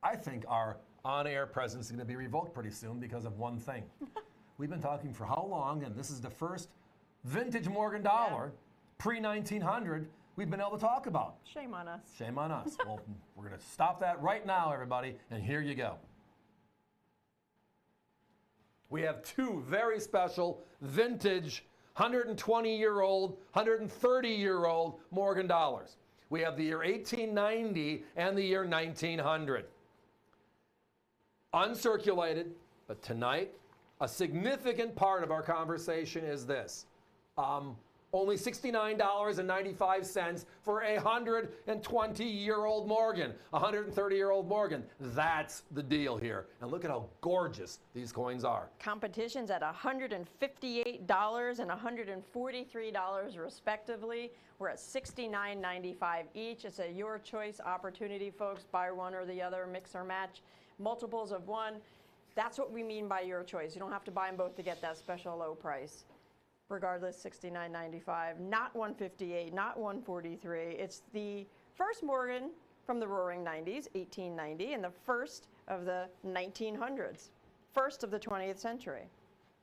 I think our on-air presence is going to be revoked pretty soon because of one thing. We've been talking for how long, and this is the first vintage Morgan dollar, pre-1900, we've been able to talk about. Shame on us. Shame on us. Well, we're going to stop that right now, everybody, and here you go. We have two very special vintage 120-year-old, 130-year-old Morgan dollars. We have the year 1890 and the year 1900. Uncirculated, but tonight, a significant part of our conversation is this. Only $69.95 for a 120-year-old Morgan, a 130-year-old Morgan. That's the deal here. And look at how gorgeous these coins are. Competition's at $158 and $143 respectively. We're at $69.95 each. It's a your choice opportunity, folks. Buy one or the other, mix or match, multiples of one. That's what we mean by your choice. You don't have to buy them both to get that special low price. Regardless, $69.95, not $158, not $143. It's the first Morgan from the Roaring 90s, 1890, and the first of the 1900s, first of the 20th century.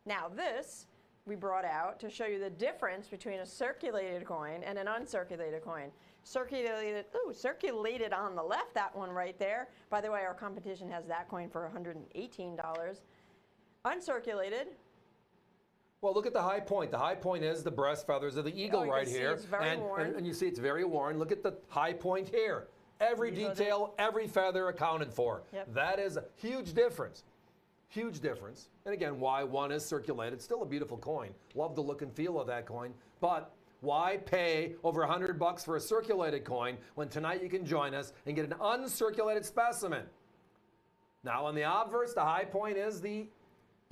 Now this we brought out to show you the difference between a circulated coin and an uncirculated coin. Circulated on the left, that one right there. By the way, our competition has that coin for $118. Uncirculated. Well, look at the high point. The high point is the breast feathers of the eagle right here. It's very worn. And you see it's very worn. Look at the high point here. Every detail, every feather accounted for. Yep. That is a huge difference. Huge difference. And again, why one is circulated. Still a beautiful coin. Love the look and feel of that coin. But why pay over $100 for a circulated coin when tonight you can join us and get an uncirculated specimen? Now on the obverse, the high point is the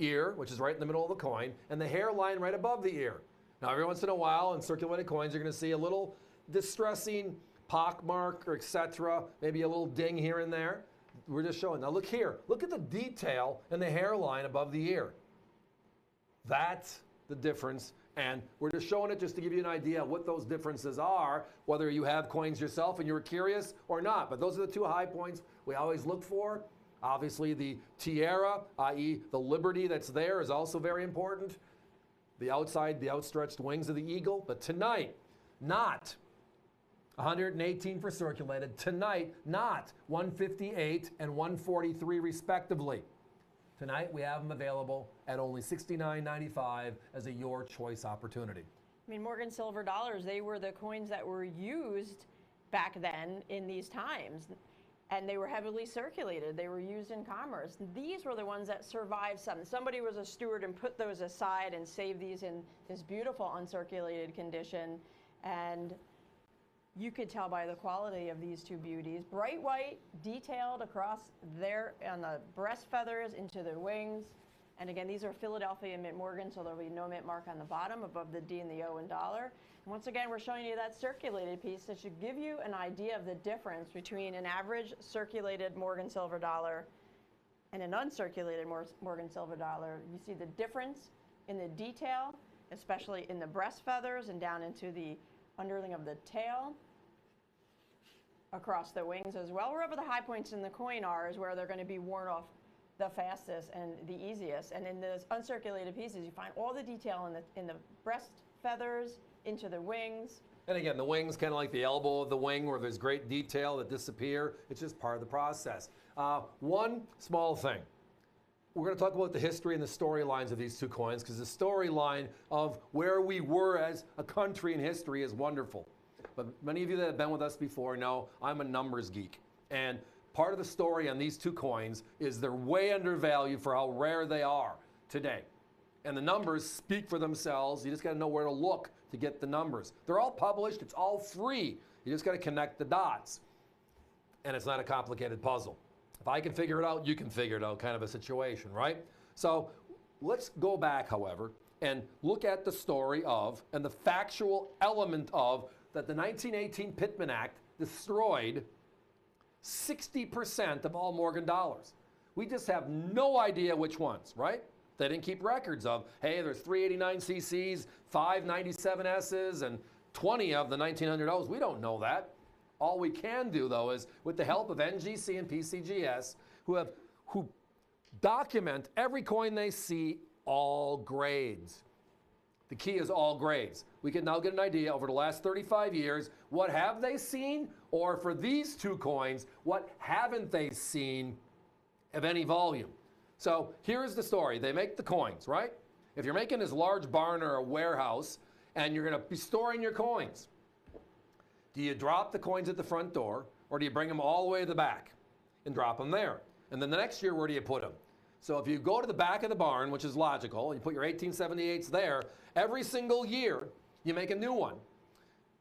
ear, which is right in the middle of the coin, and the hairline right above the ear. Now, every once in a while, in circulated coins, you're going to see a little distressing pockmark or etc., maybe a little ding here and there. We're just showing. Now, look here. Look at the detail in the hairline above the ear. That's the difference, and we're just showing it just to give you an idea of what those differences are, whether you have coins yourself and you were curious or not. But those are the two high points we always look for. Obviously, the tiara, i.e. the liberty that's there, is also very important. The outside, the outstretched wings of the eagle. But tonight, not 118 for circulated. Tonight, not 158 and 143 respectively. Tonight, we have them available at only $69.95 as a your choice opportunity. I mean, Morgan silver dollars, they were the coins that were used back then in these times. And they were heavily circulated. They were used in commerce. These were the ones that survived something. Somebody was a steward and put those aside and saved these in this beautiful uncirculated condition. And you could tell by the quality of these two beauties. Bright white, detailed across there on the breast feathers into the wings. And again, these are Philadelphia Mint Morgan, so there'll be no mint mark on the bottom above the D and the O in dollar. And once again, we're showing you that circulated piece that should give you an idea of the difference between an average circulated Morgan silver dollar and an uncirculated Morgan silver dollar. You see the difference in the detail, especially in the breast feathers and down into the underling of the tail, across the wings as well. Wherever the high points in the coin are is where they're going to be worn off the fastest and the easiest. And in those uncirculated pieces, you find all the detail in the breast feathers, into the wings. And again, the wings, kind of like the elbow of the wing where there's great detail that disappear. It's just part of the process. One small thing. We're going to talk about the history and the storylines of these two coins, because the storyline of where we were as a country in history is wonderful. But many of you that have been with us before know I'm a numbers geek. And part of the story on these two coins is they're way undervalued for how rare they are today. And the numbers speak for themselves. You just got to know where to look to get the numbers. They're all published. It's all free. You just got to connect the dots. And it's not a complicated puzzle. If I can figure it out, you can figure it out, kind of a situation, right? So let's go back, however, and look at the story of and the factual element of that the 1918 Pittman Act destroyed 60% of all Morgan dollars. We just have no idea which ones, right? They didn't keep records of, hey, there's 389 cc's, 597 s's, and 20 of the 1900 O's. We don't know that. All we can do, though, is with the help of NGC and PCGS, who document every coin they see, all grades. The key is all grades. We can now get an idea over the last 35 years, what have they seen? Or for these two coins, what haven't they seen of any volume? So here's the story. They make the coins, right? If you're making this large barn or a warehouse and you're going to be storing your coins, do you drop the coins at the front door or do you bring them all the way to the back and drop them there? And then the next year, where do you put them? So if you go to the back of the barn, which is logical, and you put your 1878s there, every single year you make a new one.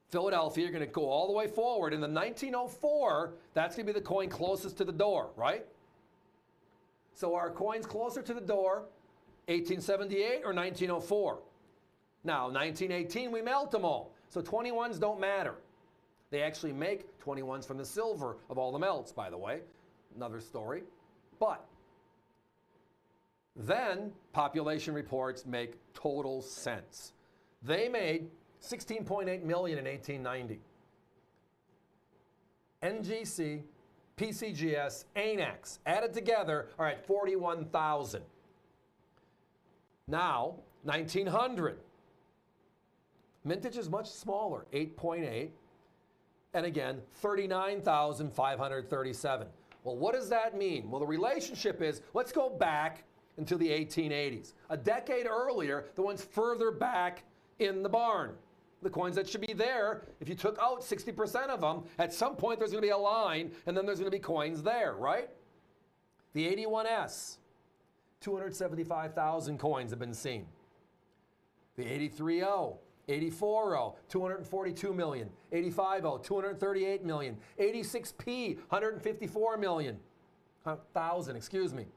Philadelphia, you're going to go all the way forward. In the 1904, that's going to be the coin closest to the door, right? So are coins closer to the door, 1878 or 1904? Now, 1918, we melt them all. So 21s don't matter. They actually make 21s from the silver of all the melts, by the way. Another story. But then population reports make total sense. They made 16.8 million in 1890. NGC, PCGS, ANAX, added together are at 41,000. Now, 1900. Mintage is much smaller, 8.8. And again, 39,537. Well, what does that mean? Well, the relationship is, let's go back into the 1880s. A decade earlier, the ones further back in the barn. The coins that should be there, if you took out 60% of them, at some point there's going to be a line, and then there's going to be coins there, right? The 81S, 275,000 coins have been seen. The 83O, 84O, 242 million. 85O, 238 million. 86P, 154 million. 1,000, excuse me.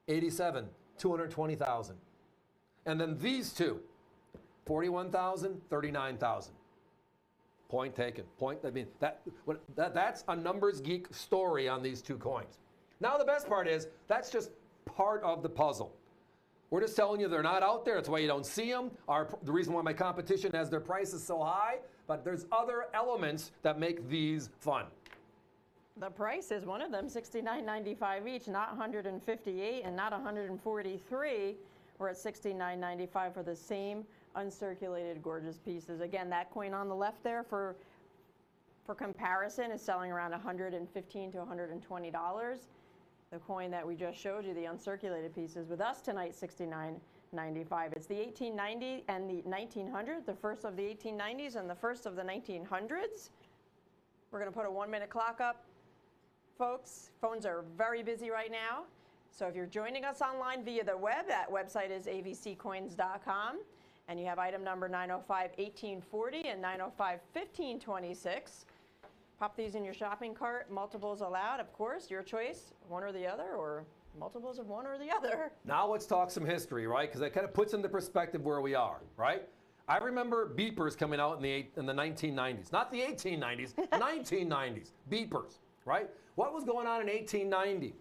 87, 220,000. And then these two, 41,000, 39,000. Point taken. That's a numbers geek story on these two coins. Now the best part is, that's just part of the puzzle. We're just telling you they're not out there. That's why you don't see them. The reason why my competition has their prices so high, but there's other elements that make these fun. The price is one of them, $69.95 each, not $158 and not $143. We're at $69.95 for the same uncirculated gorgeous pieces. Again, that coin on the left there for comparison is selling around $115 to $120. The coin that we just showed you, the uncirculated pieces, with us tonight, $69.95. It's the 1890 and the 1900, the first of the 1890s and the first of the 1900s. We're going to put a 1-minute clock up, folks. Phones are very busy right now. So if you're joining us online via the web, that website is avccoins.com. And you have item number 905-1840 and 905-1526. Pop these in your shopping cart. Multiples allowed, of course. Your choice, one or the other, or multiples of one or the other. Now let's talk some history, right? Because that kind of puts into perspective where we are, right? I remember beepers coming out in the 1990s. Not the 1890s, 1990s. Beepers, right? What was going on in 1890?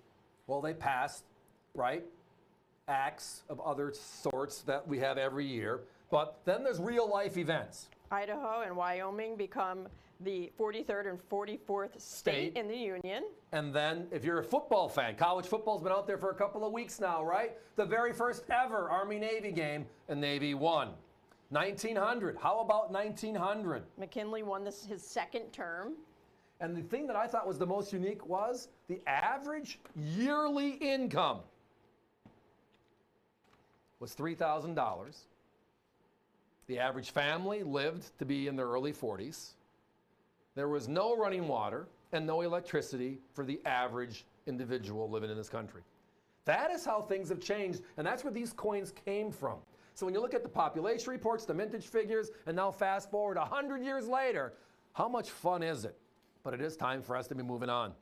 Well, they passed, right, acts of other sorts that we have every year. But then there's real life events. Idaho and Wyoming become the 43rd and 44th state in the union. And then if you're a football fan, college football's been out there for a couple of weeks now, right? The very first ever Army-Navy game, and Navy won. 1900, how about 1900? McKinley won his second term. And the thing that I thought was the most unique was the average yearly income was $3,000. The average family lived to be in their early 40s. There was no running water and no electricity for the average individual living in this country. That is how things have changed, and that's where these coins came from. So when you look at the population reports, the mintage figures, and now fast forward 100 years later, how much fun is it? But it is time for us to be moving on.